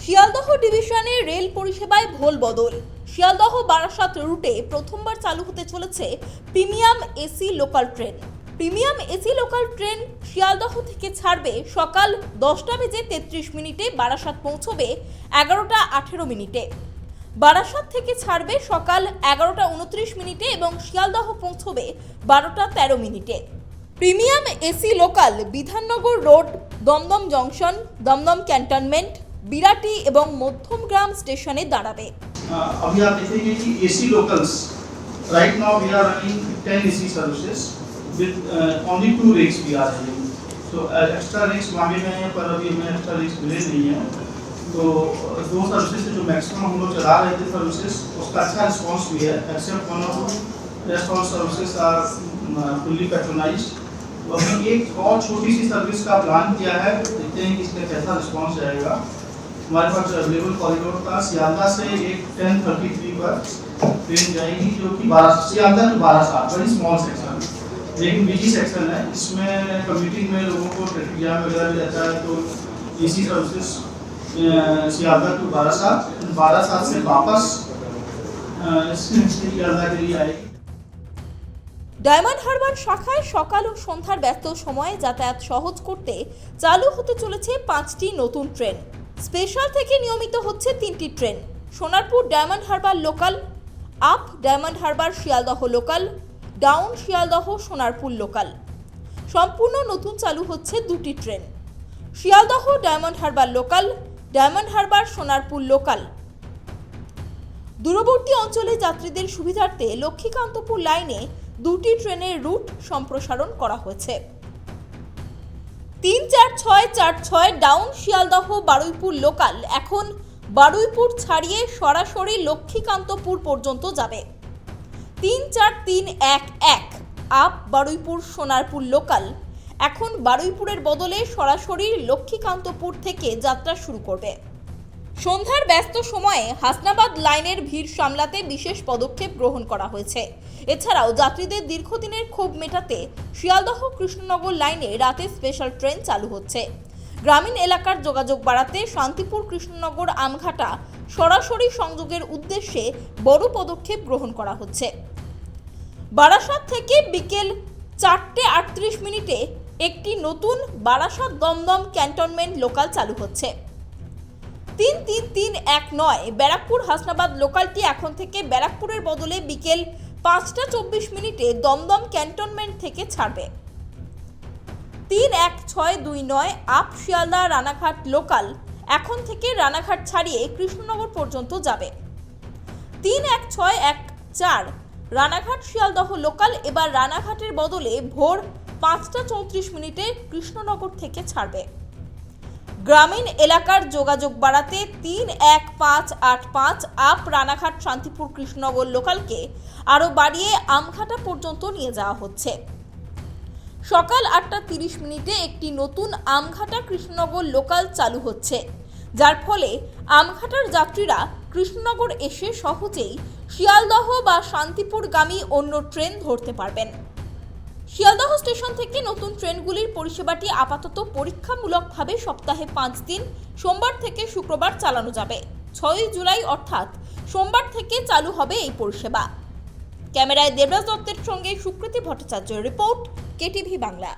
শিয়ালদহ ডিভিশনে রেল পরিষেবায় ভোল বদল। শিয়ালদহ বারাসাত রুটে প্রথমবার চালু হতে চলেছে premium AC local train. Premium AC local train Sealdah থেকে ছাড়বে সকাল 10:33 বারাসাত পৌঁছবে 11:18। বারাসাত থেকে ছাড়বে সকাল 11:29 এবং শিয়ালদহ পৌঁছবে 12:13। Premium AC local Bidhannagar road, Dum Dum junction, Dum Dum cantonment, Birati এবং মধ্যমগ্রাম স্টেশনে দাঁড়াবে। अभी आप देखेंगे कि AC locals right now we are running 10 AC services with only 2 rakes we are running. तो एक्स्ट्रा रिक्स मांगे गए हैं पर अभी हमें एक्स्ट्रा रिक्स मिले नहीं है। तो दो सर्विसेज से जो मैक्सिमम हम लोग चला रहे थे सर्विसेज उसका अच्छा रिस्पांस भी है, एक्सेप्ट वन और rest all services are fully patronised. तो हमने एक और छोटी सी सर्विस का प्लान किया है, देखते हैं कि इसका कैसा रिस्पांस रहेगा। हमारे पास अवेलेबल कॉरिडोर था सियालदा से एक 10:33 पर ट्रेन जाएगी जो कि Sealdah to Barasat, very small section लेकिन बिजी सेक्शन है। इसमें कम्यूटिंग में लोगों को ट्रैफिक जाम वगैरह भी रहता है। तो AC services Sealdah to Barasat, Barasat से वापस सियालदा के लिए आएगी। ডায়মন্ড হারবার শাখায় সকাল ও সন্ধ্যার ব্যস্ত সময়ে যাতায়াত সহজ করতে চালু হতে চলেছে 5টি নতুন ট্রেন। স্পেশাল থেকে নিয়মিত হচ্ছে 3টি train. Sonarpur diamond Harbour local, up diamond Harbour Sealdah local, down Sealdah Sonarpur local. সম্পূর্ণ নতুন চালু হচ্ছে 2টি train, Sealdah diamond Harbour local, diamond Harbour Sonarpur local. দূরবর্তী অঞ্চলে যাত্রীদের সুবিধার্থে লক্ষ্মীকান্তপুর লাইনে 2টি ট্রেনের রুট সম্প্রসারণ করা হয়েছে। 3-4-6-4-6 ডাউন শিয়ালদহ বারুইপুর লোকাল এখন বারুইপুর ছাড়িয়ে সরাসরি লক্ষ্মীকান্তপুর পর্যন্ত যাবে। 3-4-3-1-1 আপ বারুইপুর সোনারপুর লোকাল এখন বারুইপুরের বদলে সরাসরি লক্ষ্মীকান্তপুর থেকে যাত্রা শুরু করবে। সন্ধ্যার ব্যস্ত সময়ে হাসনাবাদ লাইনের ভিড় সামলাতে বিশেষ পদক্ষেপ গ্রহণ করা হয়েছে। এছাড়াও যাত্রীদের দীর্ঘদিনের ক্ষোভ মেটাতে শিয়ালদহ কৃষ্ণনগর লাইনে রাতে স্পেশাল ট্রেন চালু হচ্ছে। গ্রামীণ এলাকার যোগাযোগ বাড়াতে শান্তিপুর কৃষ্ণনগর আমঘাটা সরাসরি সংযোগের উদ্দেশ্যে বড় পদক্ষেপ গ্রহণ করা হচ্ছে। বারাসাত থেকে বিকেল 4:38 একটি নতুন বারাসাত দমদম ক্যান্টনমেন্ট লোকাল চালু হচ্ছে। 3-3-3-1-9 ব্যারাকপুর হাসনাবাদ লোকালটি এখন থেকে ব্যারাকপুরের বদলে বিকেল 5:24 দমদম ক্যান্টনমেন্ট থেকে ছাড়বে। 3-1-6-2-9 আপ শিয়ালদা রানাঘাট লোকাল এখন থেকে রানাঘাট ছাড়িয়ে কৃষ্ণনগর পর্যন্ত যাবে। 3-1-6-1-4 রানাঘাট শিয়ালদহ লোকাল এবার রানাঘাটের বদলে ভোর 5:34 কৃষ্ণনগর থেকে ছাড়বে। গ্রামীণ এলাকার যোগাযোগ বাড়াতে 3-1-5-8-5 আপ রানাঘাট শান্তিপুর কৃষ্ণনগর লোকালকে আরও বাড়িয়ে আমঘাটা পর্যন্ত নিয়ে যাওয়া হচ্ছে। সকাল 8:30 একটি নতুন আমঘাটা কৃষ্ণনগর লোকাল চালু হচ্ছে, যার ফলে আমঘাটার যাত্রীরা কৃষ্ণনগর এসে সহজেই শিয়ালদহ বা শান্তিপুরগামী অন্য ট্রেন ধরতে পারবেন। শিয়ালদহ স্টেশন থেকে নতুন ট্রেনগুলির পরিষেবাটি আপাতত পরীক্ষামূলকভাবে সপ্তাহে 5 দিন সোমবার থেকে শুক্রবার চালানো যাবে। 6 জুলাই অর্থাৎ সোমবার থেকে চালু হবে এই পরিষেবা। ক্যামেরায় দেবরাজ দত্তের সঙ্গে সুকৃতি ভট্টাচার্যের রিপোর্ট, কেটিভি বাংলা।